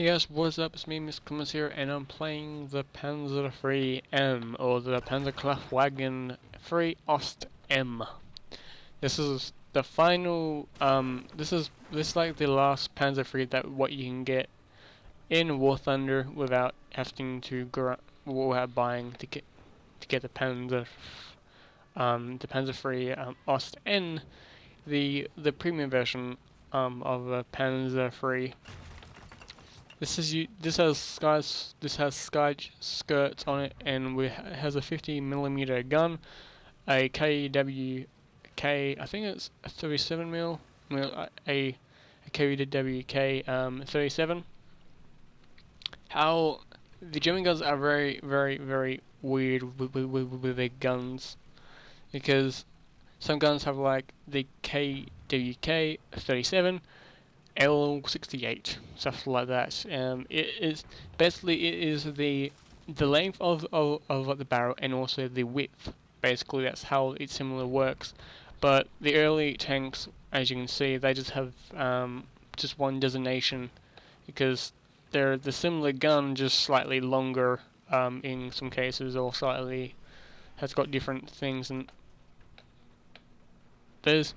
Hey guys, what's up? It's me, Mr. Cummins here, and I'm playing the Panzer III-M, or the Panzerkraftwagen 3 Ost-M. This is the final, this is like the last Panzer III that what you can get in War Thunder without having to without buying to get the Panzer III Ost-N, the premium version of the Panzer III. This has sky skirts on it, and it has a 50mm gun, a KWK, I think it's a 37mm, a KWK 37. How the German guns are very weird with their guns, because some guns have like the KWK 37. L68, stuff like that. It is the length of the barrel and also the width. Basically, that's how it similar works. But the early tanks, as you can see, they just have just one designation, because they're the similar gun, just slightly longer in some cases, or slightly has got different things. And there's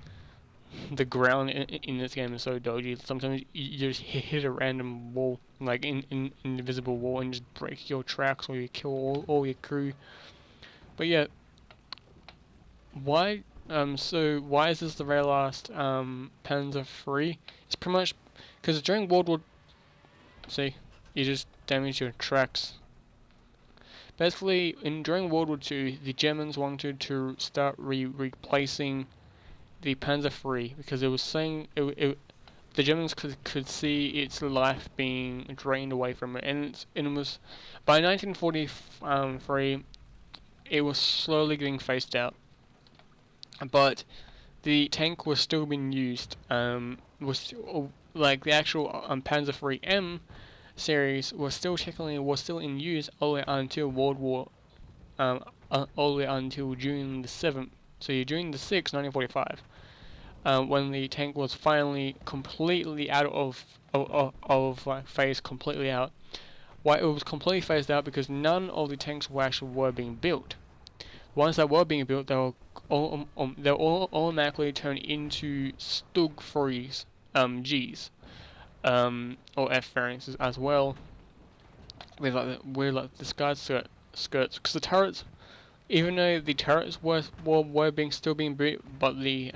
the ground in this game is so dodgy. Sometimes you just hit a random wall, like in invisible wall, and just break your tracks, or you kill all your crew. But yeah, why? So why is this the very last Panzer III? It's pretty much because during World War, see, you just damage your tracks. Basically, during World War II, the Germans wanted to start replacing the Panzer III, because it was saying the Germans could see its life being drained away from it, and it was by 1943 it was slowly getting phased out, but the tank was still being used. Like the actual Panzer III-M series was still in use all the way until World War all the way until June the 7th. So June the 6th, 1945. When the tank was finally completely out of phase, completely out. Why it was completely phased out? Because none of the tanks were being built. Ones that were being built, they were all automatically turned into Stug 3s, Gs, or F variants as well, with like the sky skirts. Because the turrets, even though the turrets were still being built, but the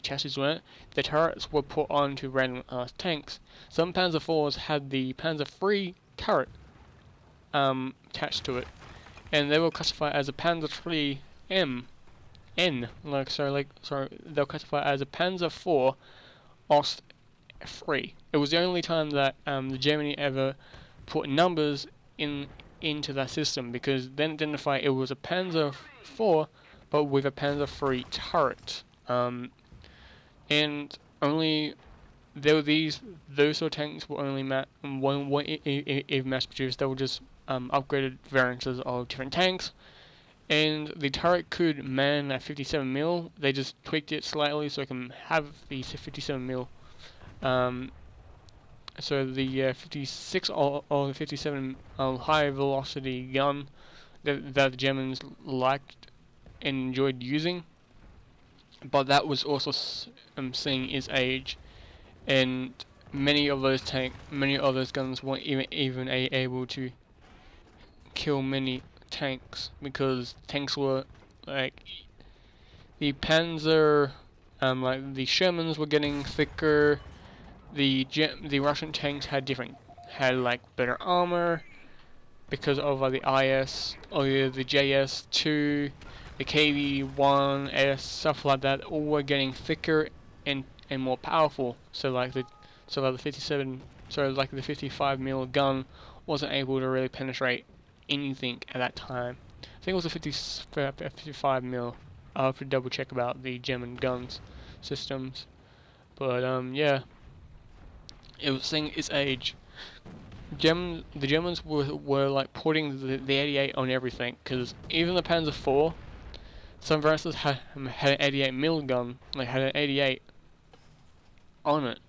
chassis weren't, the turrets were put onto random tanks. Some Panzer IVs had the Panzer III turret attached to it, and they were classified as a Panzer III M N. They'll classify as a Panzer IV Ost 3. It was the only time that the Germany ever put numbers into that system, because then identify it was a Panzer IV, but with a Panzer III turret. And only those sort of tanks were only if mass produced. They were just upgraded variants of different tanks, and the turret could man at 57mm. They just tweaked it slightly so it can have the 57mm. So the 56 or the 57 high velocity gun that the Germans liked and enjoyed using, but that was also seeing its age, and many of those guns weren't even able to kill many tanks, because tanks were like the Panzer, like the Shermans were getting thicker. The Russian tanks had like better armor because of the IS or the JS2. The KV-1S, stuff like that, all were getting thicker and more powerful. So like the 55mm gun wasn't able to really penetrate anything at that time. I think it was a 55mm. I'll have to double check about the German guns systems. But yeah, it was seeing its age. The Germans were like putting the 88 on everything, because even the Panzer IV, some variants had an 88mm gun, like had an 88 on it,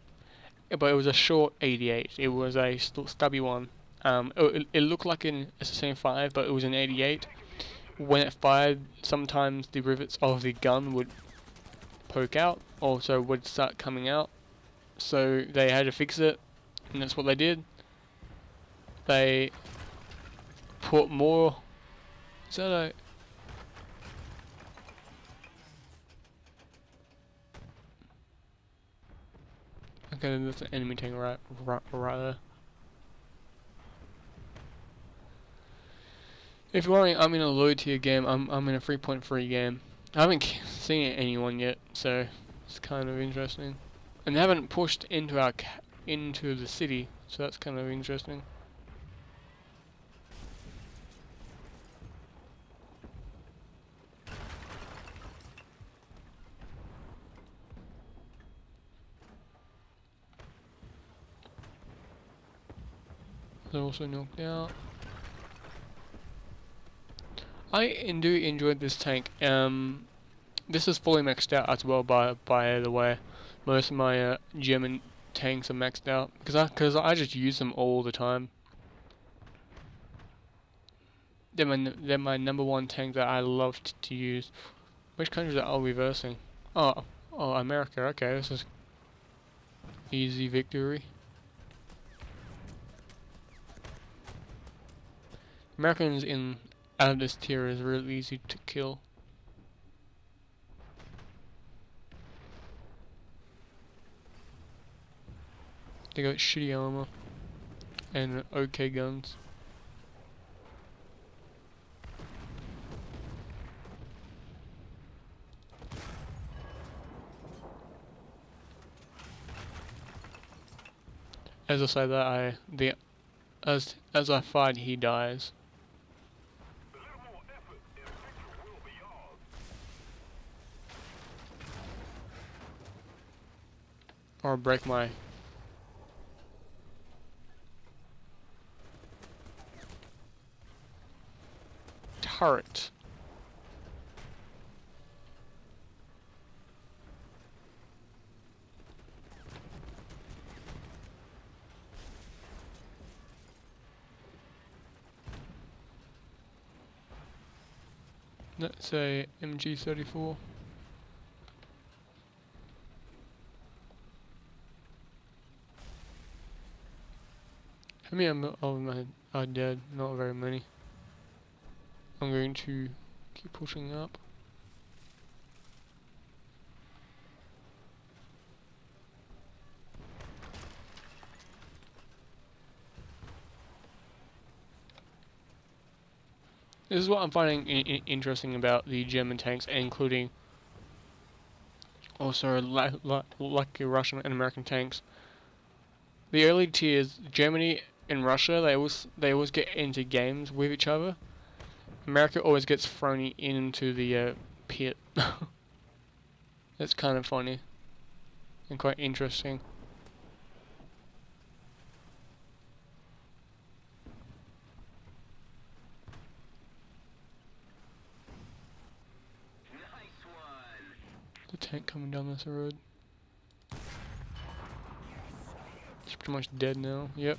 but it was a short 88. It was a stubby one. It looked like an Assassin 5, but it was an 88. When it fired, sometimes the rivets of the gun would poke out, also would start coming out. So they had to fix it, and that's what they did. They put more. Is that a? Okay, that's an enemy tank right there. If you're wondering, I'm in a low tier game. I'm in a 3.3 game. I haven't seen anyone yet, so it's kind of interesting. And they haven't pushed into into the city, so that's kind of interesting. They're also knocked out. I do enjoy this tank. This is fully maxed out as well. By the way, most of my German tanks are maxed out because I just use them all the time. They're my number one tank that I love to use. Which countries are reversing? Oh, America. Okay, this is easy victory. Americans in out of this tier is really easy to kill. They got shitty armor and okay guns. As I say that, as I fight, he dies. Or break my turret. That's a MG34. How many of them are dead? Not very many. I'm going to keep pushing up. This is what I'm finding interesting about the German tanks, including also like Russian and American tanks. The early tiers, Germany and Russia, they always get into games with each other. America always gets thrown into the pit. That's kind of funny and quite interesting. The tank coming down this road. It's pretty much dead now. Yep.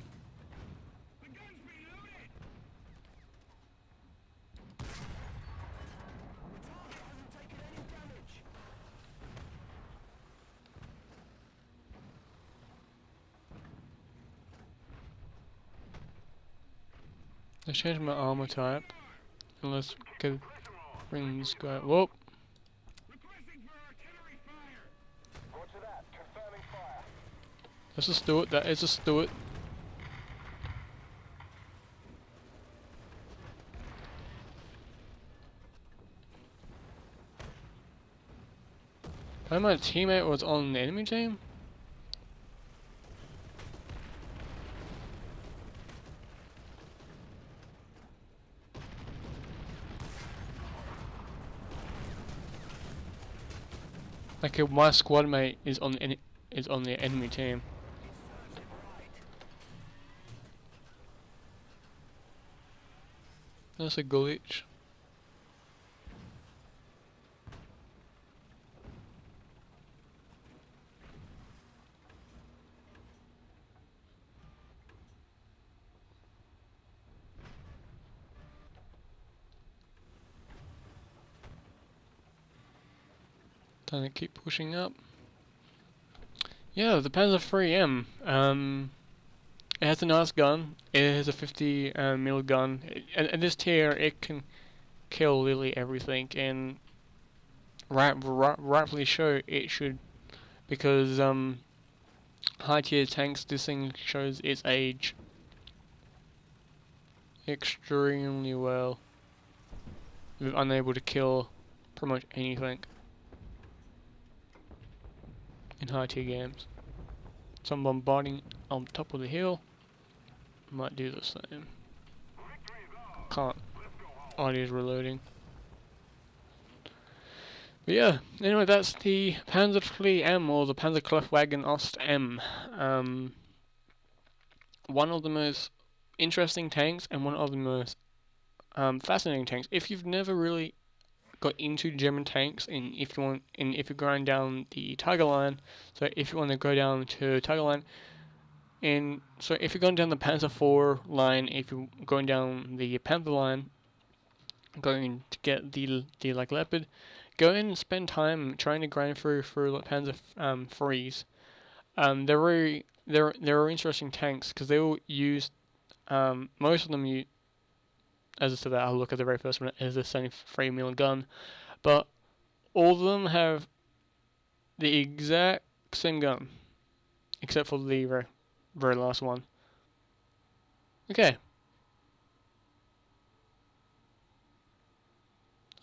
Let's change my armor type. And let's bring this guy. Whoa! Let's just do it. That is just do it. I my teammate was on the enemy team? Like my squad mate is on the enemy team. That's a glitch. Time to keep pushing up. Yeah, the Panzer 3M. It has a nice gun. It has a 50 mil gun. And this tier, it can kill literally everything, and rightfully so it should, because high tier tanks, this thing shows its age extremely well. We're unable to kill pretty much anything in high tier games. Some bombarding on top of the hill might do the same. Can't. Audio's reloading. But yeah, anyway, that's the Panzer III M, or the Panzerkreuzwagen Ost-M. One of the most interesting tanks and one of the most fascinating tanks. If you've never really got into German tanks, and if you're going down the Tiger line, so if you want to go down to Tiger line, and so if you're going down the Panzer IV line, if you're going down the Panther line, going to get the like Leopard, go in and spend time trying to grind through like Panzer IIIs. They're interesting tanks because they will use most of them use, as I said, I'll look at the very first one as the 73mm gun, but all of them have the exact same gun, except for the very last one. Okay,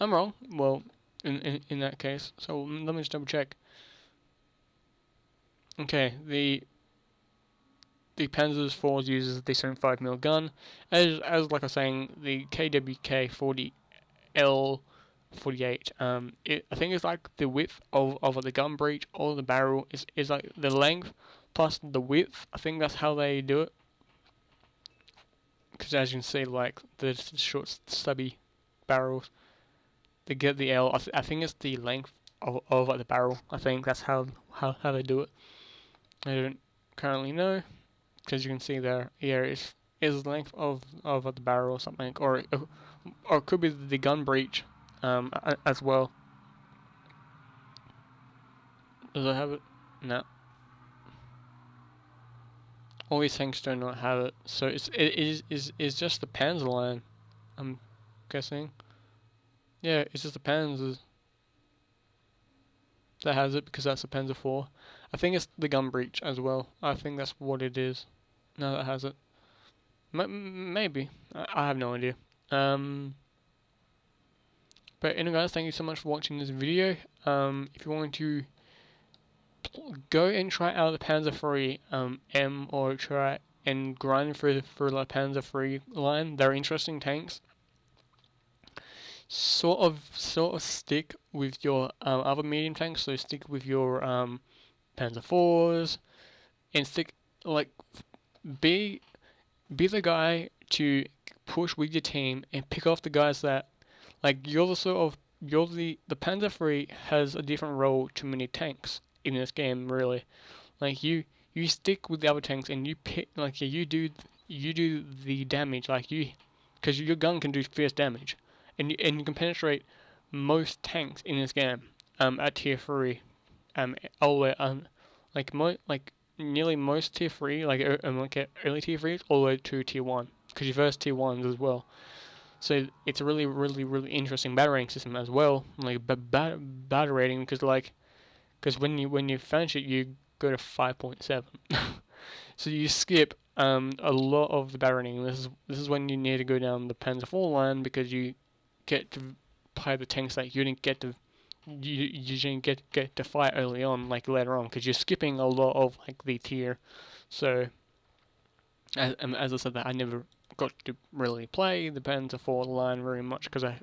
I'm wrong. Well, in that case, so let me just double check. Okay, the Panzer's 4 uses the 75mm gun, as like I was saying, the KWK 40L 48. I think it's like the width of the gun breech or the barrel is like the length plus the width. I think that's how they do it. Because as you can see, like the short stubby barrels, they get the L. I think it's the length of like the barrel. I think that's how they do it. I don't currently know, because you can see there, yeah, is the length of the barrel or something, or it could be the gun breech, as well. Does it have it? No. All these tanks do not have it, so it is just the Panzer line, I'm guessing. Yeah, it's just the Panzer that has it, because that's the Panzer IV. I think it's the gun breech as well. I think that's what it is. No, that has it. Maybe. I have no idea. But anyway, guys, thank you so much for watching this video. If you want to go and try out the Panzer III M, or try and grind for the Panzer III line, they're interesting tanks. Sort of stick with your other medium tanks, so stick with your Panzer IVs, and stick, like, be the guy to push with your team and pick off the guys that, like, the Panzer III has a different role to many tanks in this game, really. Like, you stick with the other tanks and you pick, like, you do the damage, like, because your gun can do fierce damage, and you can penetrate most tanks in this game at tier 3, all the way, like nearly most tier 3, like early tier 3s, all the way to tier 1, because you first tier 1s as well. So it's a really interesting battering system as well, like battering, because when you finish it, you go to 5.7. So you skip a lot of the battering. This is when you need to go down the Panzer IV line, because you get to play the tanks that you didn't get to fight early on, like later on, because you're skipping a lot of like the tier. So as I said, that I never got to really play the Panzer IV line very much, because I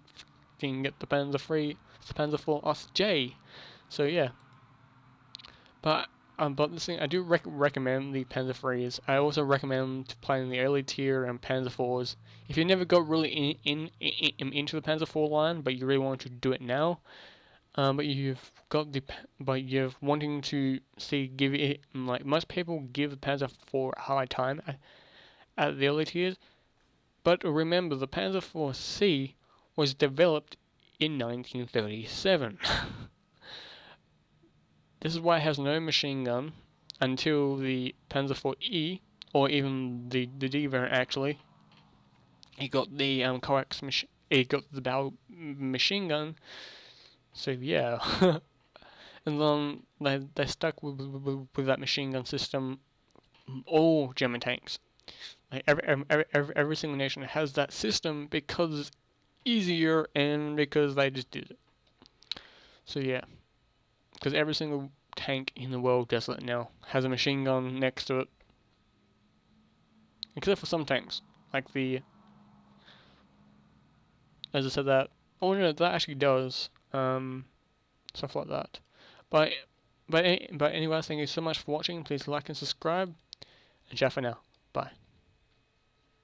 didn't get the Panzer IV Ausf.J. So yeah, but this thing, I do recommend the Panzer IIIs. I also recommend playing the early tier and Panzer IVs. If you never got really into the Panzer IV line, but you really want to do it now, but you're wanting to give it, like, most people give the Panzer IV a hard time at the early tiers. But remember, the Panzer IV-C was developed in 1937. This is why it has no machine gun until the Panzer IV-E, or even the D variant actually. It got the coax machine. It got the battle machine gun. So yeah, and then they stuck with that machine gun system. All German tanks, like every single nation has that system because it's easier and because they just did it. So yeah, because every single tank in the world does that now. Has a machine gun next to it, except for some tanks, like the, as I said that. Oh no, that actually does stuff like that. But but anyway, thank you so much for watching. Please like and subscribe, and ciao for now. Bye.